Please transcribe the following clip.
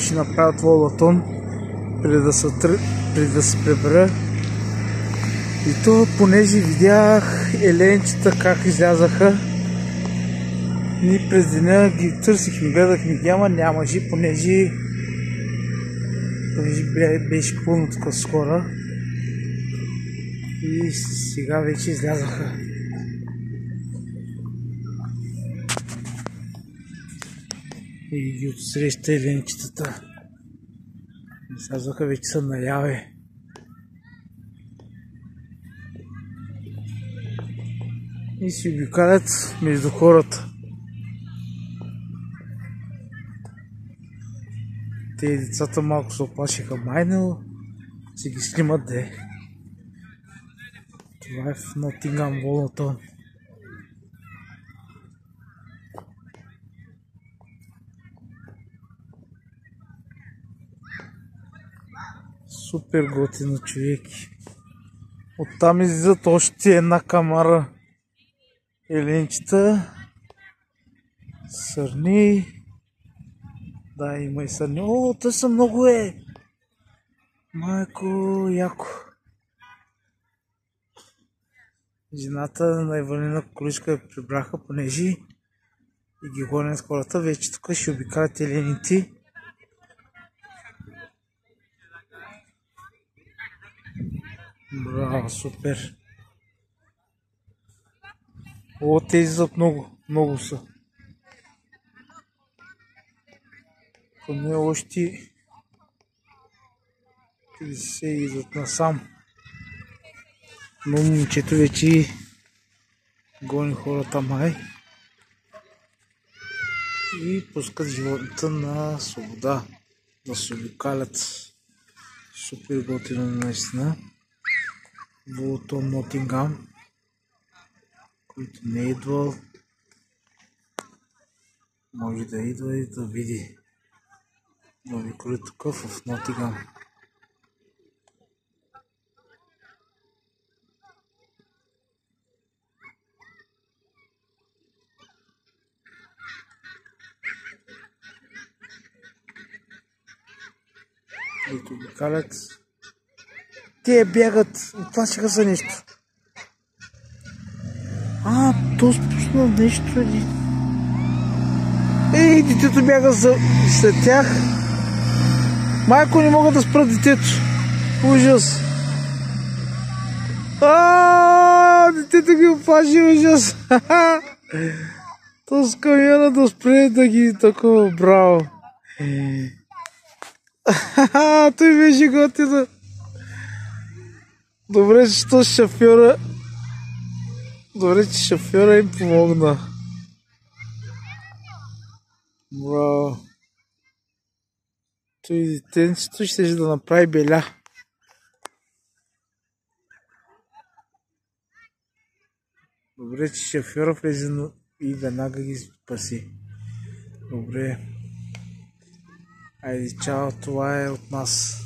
Ще направя твой латон преди да се прибера. И то, понеже видях еленчета как излязаха, и през деня ги търсихме, гледахме ги, ама нямаше, понеже беше пълно тук с хора. И сега вече излязаха. И ги отсреща еленчетата. Излязаха, вече са наяве. И си обикалят между хората. Те децата малко се оплашиха майно, си ги снимат де. Това е в Нотингам Волнатон. Супер готино, човеки. Оттам излизат още една камара еленчета, сърни. Да, има и сърни. О, те са много Майко, яко. Жената на Иванина количка я прибраха, понеже и ги гонят хората. Вече тук ще обикалят елените. Браво, супер. О, те излизат много са. Поне още 50 идват насам. Но момчето вече гони хората май. И пускат животните на свобода. Да се обикалят. Супер готино наистина. Волтон Нотингам, който не е идвал, може да идва и да види. Да обиколи тук в Нотингам. Които обикалят. Те бягат, оплашиха за нещо. То спусна нещо. Ей, детето бяга след тях. Майко, не мога да спра детето. Ужас. Детето ги оплаши, ужас. То с камиона да спре да ги такова, браво. Той беше готино. Добре, че шофьора им помогна. Браво. Той детенцето ще да направи беля. Добре, че шофьора влезе и веднага ги спаси. Добре. Айде, чао, това е от нас.